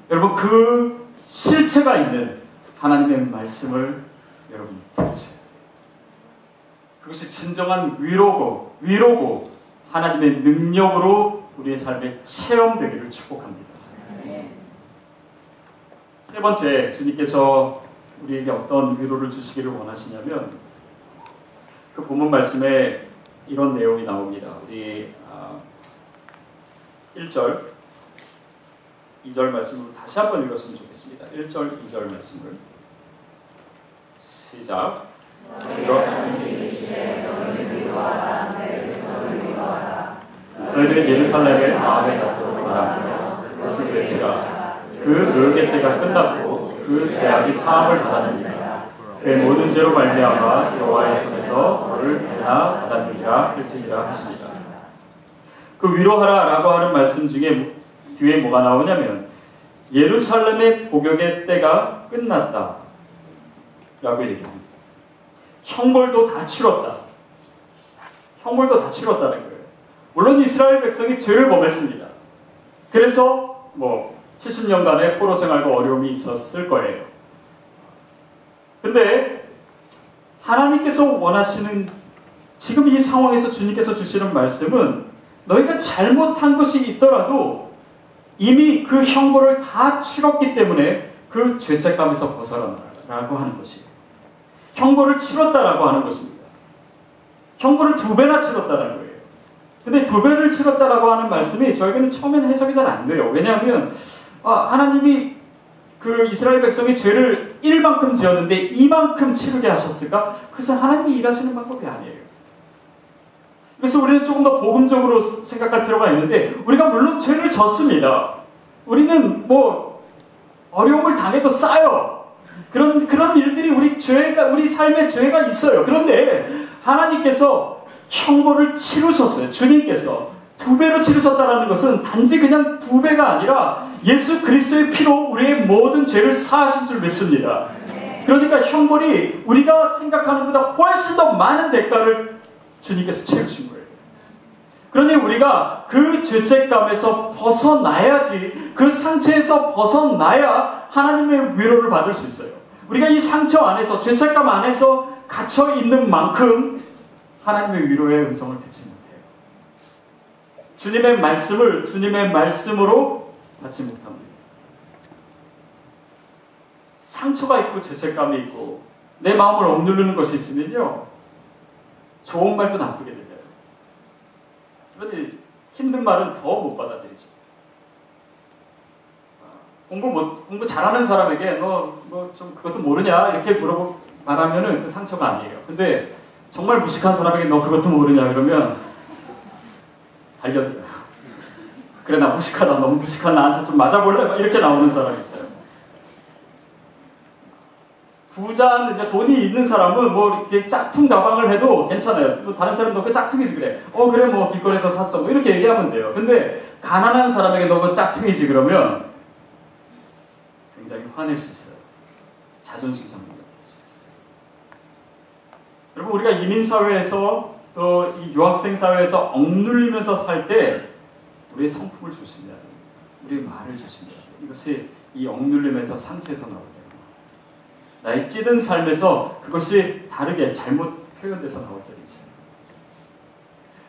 여러분, 그 실체가 있는 하나님의 말씀을 여러분 들으셔야 돼요. 그것이 진정한 위로고 하나님의 능력으로 우리의 삶에 체험되기를 축복합니다. 세 번째, 주님께서 우리에게 어떤 위로를 주시기를 원하시냐면 그 본문 말씀에 이런 내용이 나옵니다. 우리 1절, 2절 말씀을 다시 한번 읽었으면 좋겠습니다. 1절, 2절 말씀을 시작. 너희들은 예루살렘의 마음에 닿도록 말하며 그것을 외치라. 그 노역의 때가 끝났고 그 죄악이 사함을 받았느니라. 그의 모든 죄로 말미암아 여호와의 손에서 너를 배나 받았느니라 할지니라 하시니라. 그 위로하라라고 하는 말씀 중에 뒤에 뭐가 나오냐면 예루살렘의 복역의 때가 끝났다 라고 얘기합니다. 형벌도 다 치렀다. 형벌도 다 치렀다는 거예요. 물론 이스라엘 백성이 죄를 범했습니다. 그래서 70년간의 포로 생활과 어려움이 있었을 거예요. 근데 하나님께서 원하시는 지금 이 상황에서 주님께서 주시는 말씀은 너희가 잘못한 것이 있더라도 이미 그 형벌을 다 치렀기 때문에 그 죄책감에서 벗어나라고 하는 것이에요. 형벌을 치렀다라고 하는 것입니다. 형벌을 2배나 치렀다는 거예요. 근데 2배를 치렀다라고 하는 말씀이 저에게는 처음에는 해석이 잘 안 돼요. 왜냐하면 하나님이 그 이스라엘 백성이 죄를 1만큼 지었는데 2만큼 치르게 하셨을까? 그것은 하나님이 일하시는 방법이 아니에요. 그래서 우리는 조금 더 복음적으로 생각할 필요가 있는데 우리가 물론 죄를 졌습니다. 우리는 어려움을 당해도 쌓여. 그런 일들이 우리 삶에 죄가 있어요. 그런데 하나님께서 형벌을 치르셨어요. 주님께서 2배로 치르셨다는 것은 단지 그냥 2배가 아니라 예수 그리스도의 피로 우리의 모든 죄를 사하신 줄 믿습니다. 그러니까 형벌이 우리가 생각하는 것보다 훨씬 더 많은 대가를 주님께서 치르신 거예요. 그러니 우리가 그 죄책감에서 벗어나야지, 그 상처에서 벗어나야 하나님의 위로를 받을 수 있어요. 우리가 이 상처 안에서, 죄책감 안에서 갇혀 있는 만큼 하나님의 위로의 음성을 듣지 못해요. 주님의 말씀을 주님의 말씀으로 받지 못합니다. 상처가 있고 죄책감이 있고 내 마음을 억누르는 것이 있으면요, 좋은 말도 나쁘게 들려요. 그러니 힘든 말은 더 못 받아들이죠. 공부 잘하는 사람에게 너 좀 그것도 모르냐 이렇게 말하면은 그 상처가 아니에요. 근데 정말 무식한 사람에게 너 그것도 모르냐 이러면 달려들어요. 그래, 나 무식하다. 너무 무식한 나한테 좀 맞아볼래? 이렇게 나오는 사람이 있어요. 부자는, 돈이 있는 사람은 이렇게 짝퉁 가방을 해도 괜찮아요. 또 다른 사람도 그 짝퉁이지 그래. 그래, 길거리에서 샀어. 이렇게 얘기하면 돼요. 근데 가난한 사람에게 너 그 짝퉁이지 그러면 굉장히 화낼 수 있어요. 자존심 상하게 될 수 있어요. 여러분, 우리가 이민사회에서 또 이 유학생 사회에서 억눌리면서 살 때 우리의 성품을 조심해야 돼요. 우리의 말을 조심해야 돼요. 이것이 이 억눌림에서 상처에서 나오게 돼요. 나의 찌든 삶에서 그것이 다르게 잘못 표현돼서 나올 때도 있어요.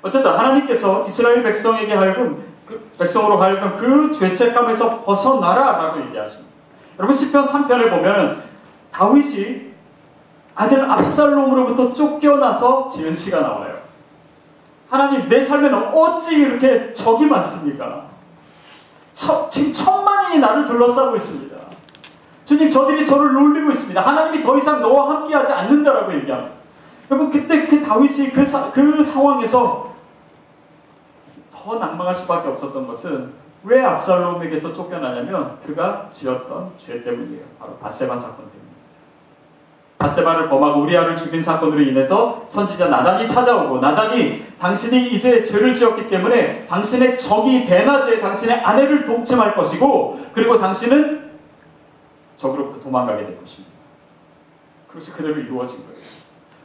어쨌든 하나님께서 이스라엘 백성에게 하여금 백성으로 하여금 그 죄책감에서 벗어나라라고 얘기하십니다. 여러분, 시편 3편을 보면 다윗이 아들 압살롬으로부터 쫓겨나서 지은 시가 나와요. 하나님, 내 삶에는 어찌 이렇게 적이 많습니까? 지금 천만인이 나를 둘러싸고 있습니다. 주님, 저들이 저를 놀리고 있습니다. 하나님이 더 이상 너와 함께하지 않는다라고 얘기합니다. 여러분, 그때 그 다윗이 그 상황에서 더 낭망할 수밖에 없었던 것은 왜 압살롬에게서 쫓겨나냐면 그가 지었던 죄 때문이에요. 바로 밧세바 사건 때문입니다. 밧세바를 범하고 우리아를 죽인 사건으로 인해서 선지자 나단이 찾아오고, 나단이 당신이 이제 죄를 지었기 때문에 당신의 적이 대낮에 당신의 아내를 독침할 것이고, 그리고 당신은 적으로부터 도망가게 될 것입니다. 그것이 그대로 이루어진 거예요.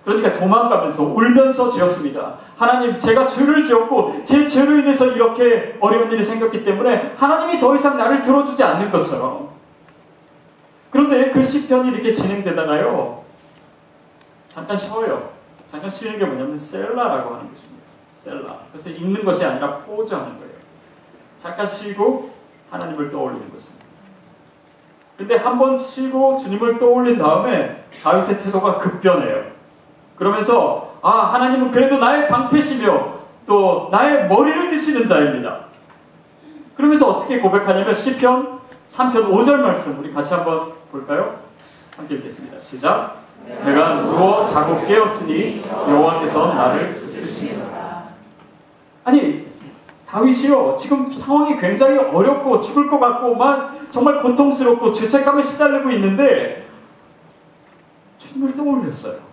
그러니까 도망가면서 울면서 지었습니다. 하나님, 제가 죄를 지었고 제 죄로 인해서 이렇게 어려운 일이 생겼기 때문에 하나님이 더 이상 나를 들어주지 않는 것처럼. 그런데 그 시편이 이렇게 진행되다가요, 잠깐 쉬어요. 잠깐 쉬는 게 뭐냐면 셀라라고 하는 것입니다. 셀라. 그래서 읽는 것이 아니라 포즈하는 거예요. 잠깐 쉬고 하나님을 떠올리는 것입니다. 근데 한번 쉬고 주님을 떠올린 다음에 다윗의 태도가 급변해요. 그러면서 하나님은 그래도 나의 방패시며 또 나의 머리를 드시는 자입니다. 그러면서 어떻게 고백하냐면 시편 3편 5절 말씀 우리 같이 한번 볼까요? 함께 읽겠습니다. 시작. 내가 누워 자고 깨었으니 여호와께서 나를 드시리라. 아니, 다윗이요, 지금 상황이 굉장히 어렵고 죽을 것 같고 막 정말 고통스럽고 죄책감에 시달리고 있는데 주님을 떠올렸어요.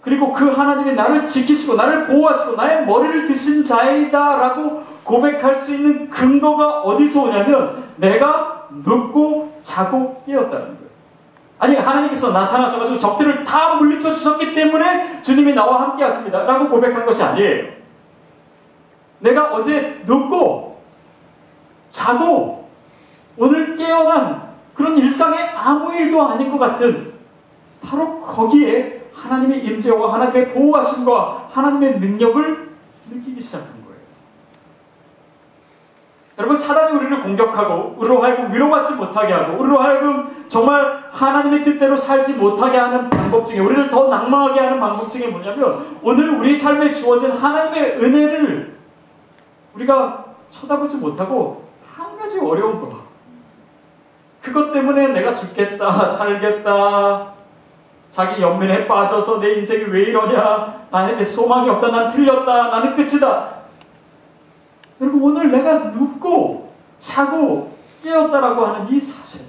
그리고 그 하나님이 나를 지키시고 나를 보호하시고 나의 머리를 드신 자이다 라고 고백할 수 있는 근거가 어디서 오냐면 내가 눕고 자고 깨었다는 거예요. 아니, 하나님께서 나타나셔가지고 적들을 다 물리쳐 주셨기 때문에 주님이 나와 함께 하십니다 라고 고백한 것이 아니에요. 내가 어제 눕고 자고 오늘 깨어난 그런 일상의 아무 일도 아닌 것 같은 바로 거기에 하나님의 임재와 하나님의 보호하심과 하나님의 능력을 느끼기 시작한 거예요. 여러분, 사단이 우리를 공격하고 우리로 하여금 위로받지 못하게 하고 우리로 하여금 정말 하나님의 뜻대로 살지 못하게 하는 방법 중에, 우리를 더 낭망하게 하는 방법 중에 뭐냐면 오늘 우리 삶에 주어진 하나님의 은혜를 우리가 쳐다보지 못하고 한 가지 어려운 거, 그것 때문에 내가 죽겠다 살겠다, 자기 연민에 빠져서 내 인생이 왜 이러냐, 나에게 소망이 없다, 난 틀렸다, 나는 끝이다. 여러분, 오늘 내가 눕고 자고 깨었다라고 하는 이 사실,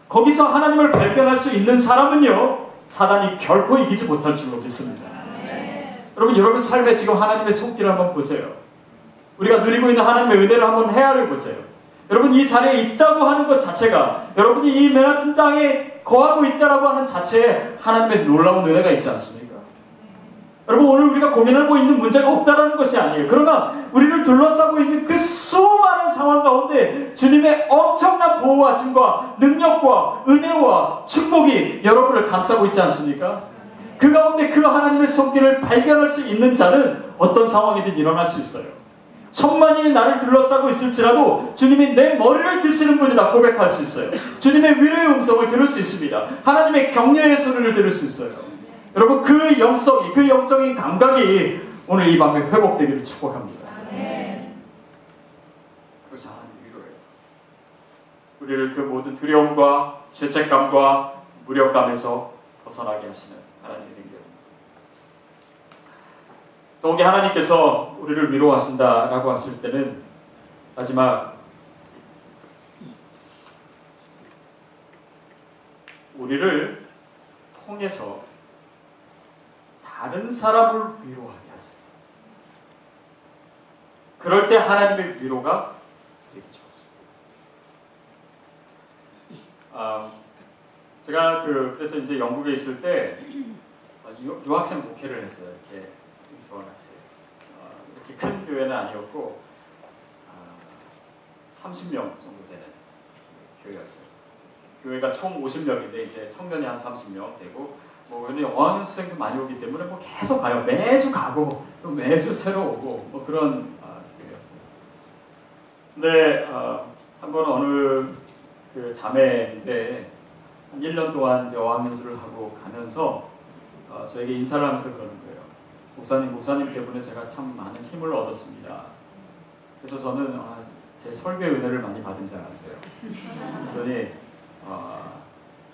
거기서 하나님을 발견할 수 있는 사람은요, 사단이 결코 이기지 못할 줄로 믿습니다. 여러분, 여러분 삶에 지금 하나님의 손길을 한번 보세요. 우리가 누리고 있는 하나님의 은혜를 한번 헤아려 보세요. 여러분, 이 자리에 있다고 하는 것 자체가, 여러분이 이 맨하튼 땅에 거하고 있다라고 하는 자체에 하나님의 놀라운 은혜가 있지 않습니까? 여러분, 오늘 우리가 고민하고 있는 문제가 없다라는 것이 아니에요. 그러나 우리를 둘러싸고 있는 그 수많은 상황 가운데 주님의 엄청난 보호하심과 능력과 은혜와 축복이 여러분을 감싸고 있지 않습니까? 그 가운데 그 하나님의 손길을 발견할 수 있는 자는 어떤 상황이든 일어날 수 있어요. 천만이 나를 둘러싸고 있을지라도 주님이 내 머리를 드시는 분이다 고백할 수 있어요. 주님의 위로의 음성을 들을 수 있습니다. 하나님의 격려의 소리를 들을 수 있어요. 여러분, 그 영성이, 그 영적인 감각이 오늘 이 밤에 회복되기를 축복합니다. 그것이 하나님의 위로예요. 우리를 그 모든 두려움과 죄책감과 무력감에서 벗어나게 하시는 하나님의 능력입니다. 더욱이 하나님께서 우리를 위로하신다라고 하실 때는 마지막 우리를 통해서 다른 사람을 위로하게 하세요. 그럴 때 하나님의 위로가 우리에게 주어집니다. 제가 그래서 이제 영국에 있을 때 유학생 목회를 했어요. 이렇게 저와 같이 이렇게 큰 교회는 아니었고 30명 정도 되는 교회였어요. 교회가 총 50명인데 이제 청년이 한 30명 되고 뭐 어학연 수생도 많이 오기 때문에 뭐 계속 가요. 매주 가고 또 매주 새로 오고 뭐 그런 교회였어요. 근데 한 번 어느 그 자매인데 한 1년 동안 이제 어학연수를 하고 가면서 저에게 인사를 하면서 그러는 거예요. 목사님 때문에 제가 참 많은 힘을 얻었습니다. 그래서 저는 제 설교의 은혜를 많이 받은 줄 알았어요. 그러더니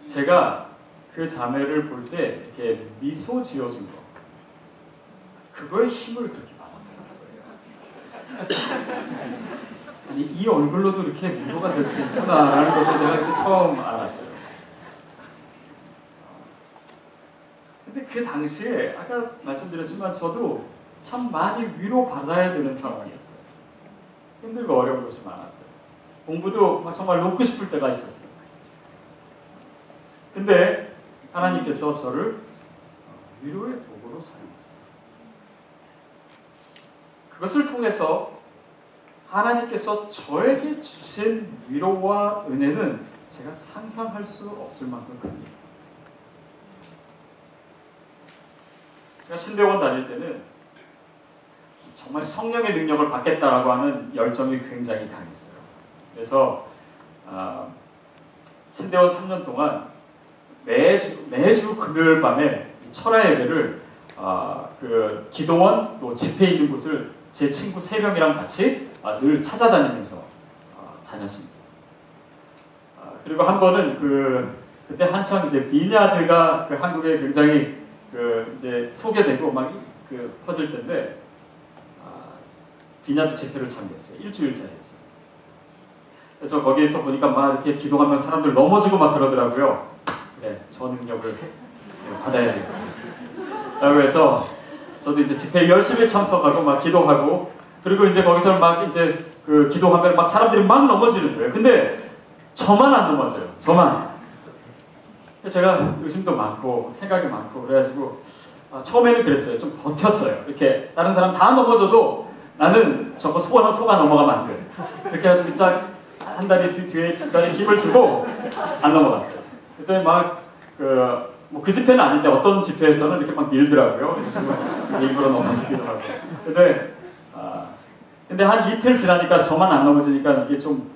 제가 그 자매를 볼 때 이렇게 미소 지어준 거, 그거에 힘을 그렇게 받았다는 거예요. 아니, 이 얼굴로도 이렇게 위로가 될 수 있구나라는 것을 제가 그때 처음 알았어요. 근데 그 당시에 아까 말씀드렸지만 저도 참 많이 위로받아야 되는 상황이었어요. 힘들고 어려운 것이 많았어요. 공부도 막 정말 놓고 싶을 때가 있었어요. 근데 하나님께서 저를 위로의 도구로 사용하셨어요. 그것을 통해서 하나님께서 저에게 주신 위로와 은혜는 제가 상상할 수 없을 만큼 큽니다. 제가 신대원 다닐 때는 정말 성령의 능력을 받겠다라고 하는 열정이 굉장히 강했어요. 그래서 신대원 3년 동안 매주 금요일 밤에 철야 예배를 그 기도원 또 집회 있는 곳을 제 친구 3명이랑 같이 늘 찾아다니면서 다녔습니다. 그리고 한 번은 그때 한창 이제 비냐드가 그 한국에 굉장히 이제 소개되고 막 퍼질 때인데 비냐드 집회를 참여했어요. 일주일짜리였어요. 그래서 거기에서 보니까 막 이렇게 기도하면 사람들 넘어지고 막 그러더라고요. 네, 저 능력을 받아야 돼요. 라고 해서 저도 이제 집회에 열심히 참석하고 막 기도하고 그리고 이제 거기서 막 이제 기도하면 막 사람들이 막 넘어지는 거예요. 근데 저만 안 넘어져요. 저만. 제가 의심도 많고 생각이 많고 그래가지고 처음에는 그랬어요. 좀 버텼어요. 이렇게 다른 사람 다 넘어져도 나는 저거 속아 넘어가면 안 돼. 그렇게 해가지고 딱 한 다리 뒤에 두 다리 힘을 주고 안 넘어갔어요. 그때 막 그 집회는 아닌데 어떤 집회에서는 이렇게 막 밀더라고요. 그래서 일부러 넘어지기도 하고. 근데 한 이틀 지나니까 저만 안 넘어지니까 이게 좀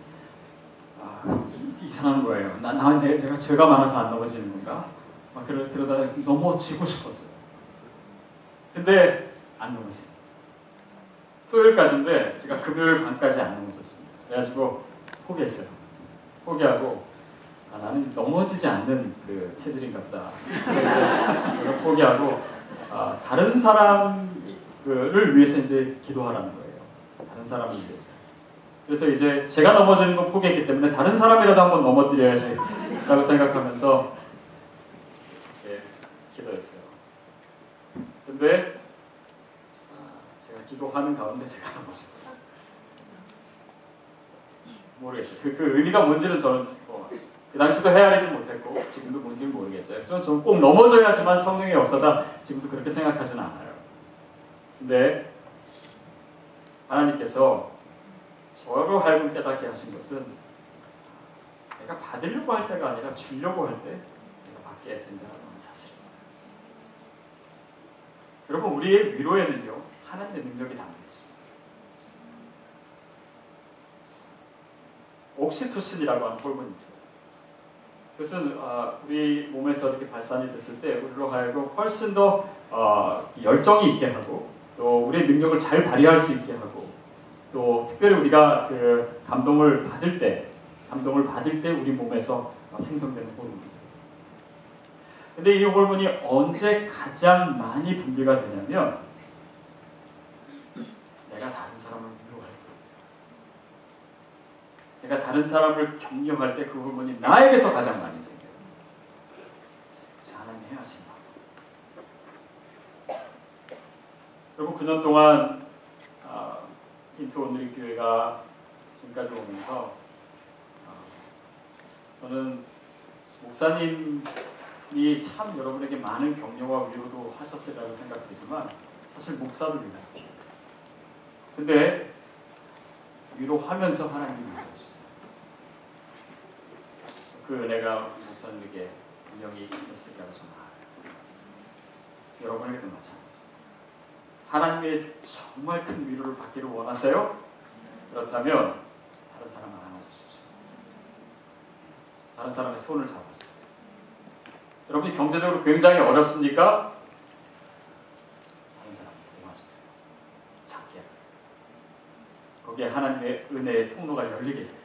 이상한 거예요. 내가 죄가 많아서 안 넘어지는 건가? 막 그러다가 넘어지고 싶었어요. 근데 안 넘어져요. 토요일까지인데 제가 금요일 밤까지 안 넘어졌습니다. 그래가지고 포기했어요. 포기하고 나는 넘어지지 않는 그 체질인가 보다. 그래서 포기하고 다른 사람을 위해서 이제 기도하라는 거예요. 다른 사람을 위해서. 그래서 이제 제가 넘어지는 건 포기했기 때문에 다른 사람이라도 한번 넘어뜨려야지 라고 생각하면서 이렇게 기도했어요. 근데 제가 기도하는 가운데 제가 넘어졌어요. 모르겠어요. 그 의미가 뭔지는 저는 그 당시도 헤아리지 못했고 지금도 뭔지는 모르겠어요. 저는 꼭 넘어져야지만 성령의 역사다. 지금도 그렇게 생각하지는 않아요. 근데 하나님께서 저로 하여금 깨닫게 하신 것은 내가 받으려고 할 때가 아니라 주려고 할 때 내가 받게 된다는 사실이었어요. 여러분, 우리의 위로에는요 하나님의 능력이 담겨 있습니다. 옥시토신이라고 하는 호르몬이 있어요. 그것은 우리 몸에서 이렇게 발산이 됐을 때 우리로 하여금 훨씬 더 열정이 있게 하고 또 우리의 능력을 잘 발휘할 수 있게 하고 또 특별히 우리가 그 감동을 받을 때 우리 몸에서 생성되는 호르몬입니다. 근데 이 호르몬이 언제 가장 많이 분비가 되냐면 내가 다른 사람을 위로할 때, 내가 다른 사람을 격려할 때 그 호르몬이 나에게서 가장 많이 생겨요. 하나님이 해하신다. 그리고 9년 동안 인트 오늘의 교회가 지금까지 오면서 저는 목사님이 참 여러분에게 많은 격려와 위로도 하셨으리라고 생각되지만 사실 목사도 위로해요. 근데 위로하면서 하나님이 위로해주세요. 그 은혜가 목사님에게 분명히 있었으리라고 저는 알아요. 여러분에게도 마찬가지입니다. 하나님의 정말 큰 위로를 받기를 원하세요? 그렇다면 다른 사람을 안아주십시오. 다른 사람의 손을 잡아주세요. 여러분이 경제적으로 굉장히 어렵습니까? 다른 사람을 도와주세요. 작게 거기에 하나님의 은혜의 통로가 열리게 됩니다.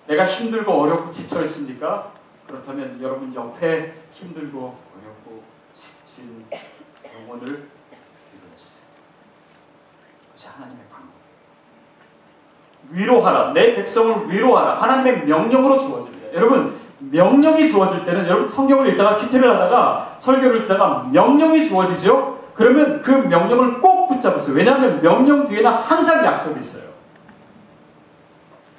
내가 힘들고 어렵고 지쳐 있습니까? 그렇다면 여러분 옆에 힘들고 어렵고 지친 영혼을 위로해주세요. 그것이 하나님의 방법이에요. 위로하라. 내 백성을 위로하라. 하나님의 명령으로 주어집니다. 여러분 명령이 주어질 때는 여러분 성경을 읽다가 큐티를 하다가 설교를 듣다가 명령이 주어지죠? 그러면 그 명령을 꼭 붙잡으세요. 왜냐하면 명령 뒤에는 항상 약속이 있어요.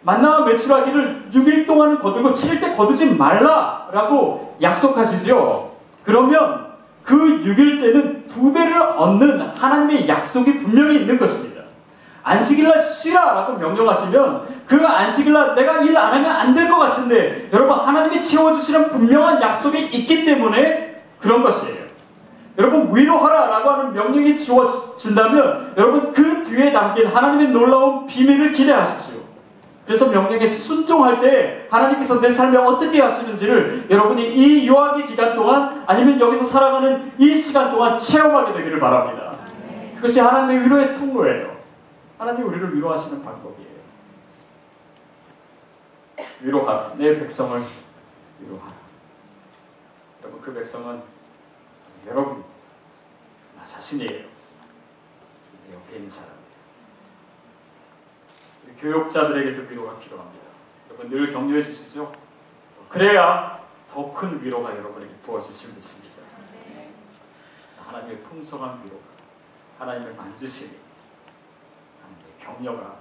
만나와 메추라기를 6일 동안은 거두고 7일 때 거두지 말라라고 약속하시죠. 그러면 그 6일 때는 2배를 얻는 하나님의 약속이 분명히 있는 것입니다. 안식일날 쉬라라고 명령하시면 그 안식일날 내가 일 안 하면 안 될 것 같은데 여러분 하나님이 채워주시는 분명한 약속이 있기 때문에 그런 것이에요. 여러분 위로하라라고 하는 명령이 지워진다면 여러분 그 뒤에 담긴 하나님의 놀라운 비밀을 기대하십시오. 그래서 명령에 순종할 때 하나님께서 내 삶에 어떻게 하시는지를 여러분이 이 유아기 기간 동안 아니면 여기서 살아가는 이 시간 동안 체험하게 되기를 바랍니다. 그것이 하나님의 위로의 통로예요. 하나님이 우리를 위로하시는 방법이에요. 위로하라. 내 백성을 위로하라. 여러분 그 백성은 여러분 나 자신이에요. 내 옆에 있는 사람. 교육자들에게도 위로가 필요합니다. 여러분 늘 격려해 주시죠? 그래야 더 큰 위로가 여러분에게 부어질 줄 믿습니다. 그래서 하나님의 풍성한 위로가, 하나님의 만지심이, 하나님의 격려가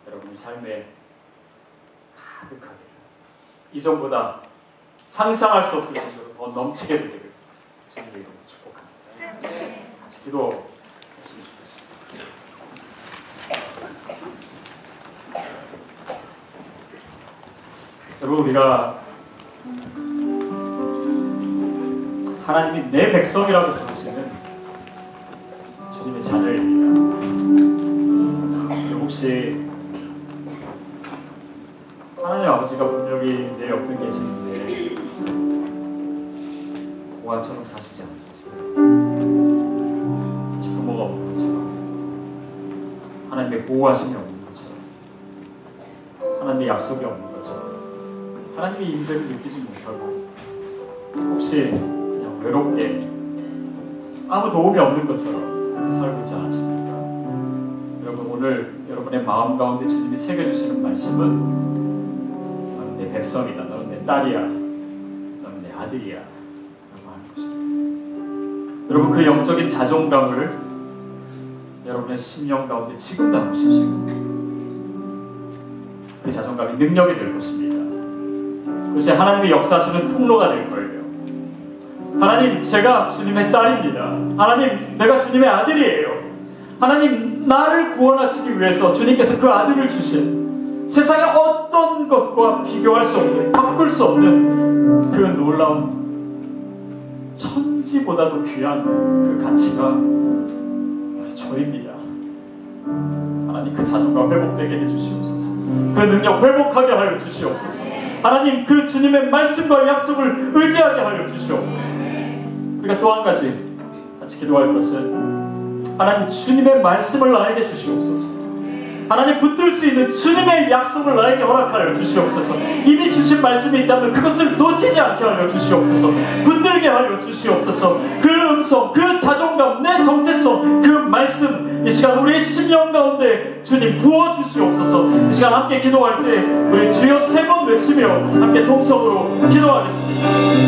여러분의 삶에 가득하게 이전보다 상상할 수 없을 정도로 더 넘치게 되기를 주님의 이름으로 축복합니다. 같이 기도했으면 좋겠습니다. 여러분 우리가 하나님이 내 백성이라고 부르시는 주님의 자녀입니다. 혹시 하나님 아버지가 분명히 내 옆에 계시는데 고아처럼 사시지 않으셨어요. 부모가 없는 것처럼, 하나님의 보호하심이 없는 것처럼, 하나님의 약속이 없는 것처럼, 하나님의 임재를 느끼지 못하고 혹시 그냥 외롭게 아무 도움이 없는 것처럼 살고 있지 않았습니까? 여러분 오늘 여러분의 마음 가운데 주님이 새겨주시는 말씀은 너는 내 백성이다, 너는 내 딸이야, 너는 내 아들이야 라고 하는 것입니다. 여러분 그 영적인 자존감을 여러분의 심령 가운데 지금도 하십시오. 그 자존감이 능력이 될 것입니다. 그것이 하나님의 역사하시는 통로가 될 거예요. 하나님 제가 주님의 딸입니다. 하나님 내가 주님의 아들이에요. 하나님 나를 구원하시기 위해서 주님께서 그 아들을 주신 세상의 어떤 것과 비교할 수 없는, 바꿀 수 없는 그 놀라운 천지보다도 귀한 그 가치가 우리 저입니다. 하나님 그 자존감 회복되게 해주시옵소서. 그 능력 회복하게 하여 주시옵소서. 하나님 그 주님의 말씀과 약속을 의지하게 하여 주시옵소서. 우리가 또 한 가지 같이 기도할 것은 하나님 주님의 말씀을 나에게 주시옵소서. 하나님 붙들 수 있는 주님의 약속을 나에게 허락하여 주시옵소서. 이미 주신 말씀이 있다면 그것을 놓치지 않게 하여 주시옵소서. 붙들게 하여 주시옵소서. 그 음성, 그 자존감, 내 정체성, 그 말씀 이 시간 우리의 심령 가운데 주님 부어주시옵소서. 이 시간 함께 기도할 때 우리 주여 3번 외치며 함께 통성으로 기도하겠습니다.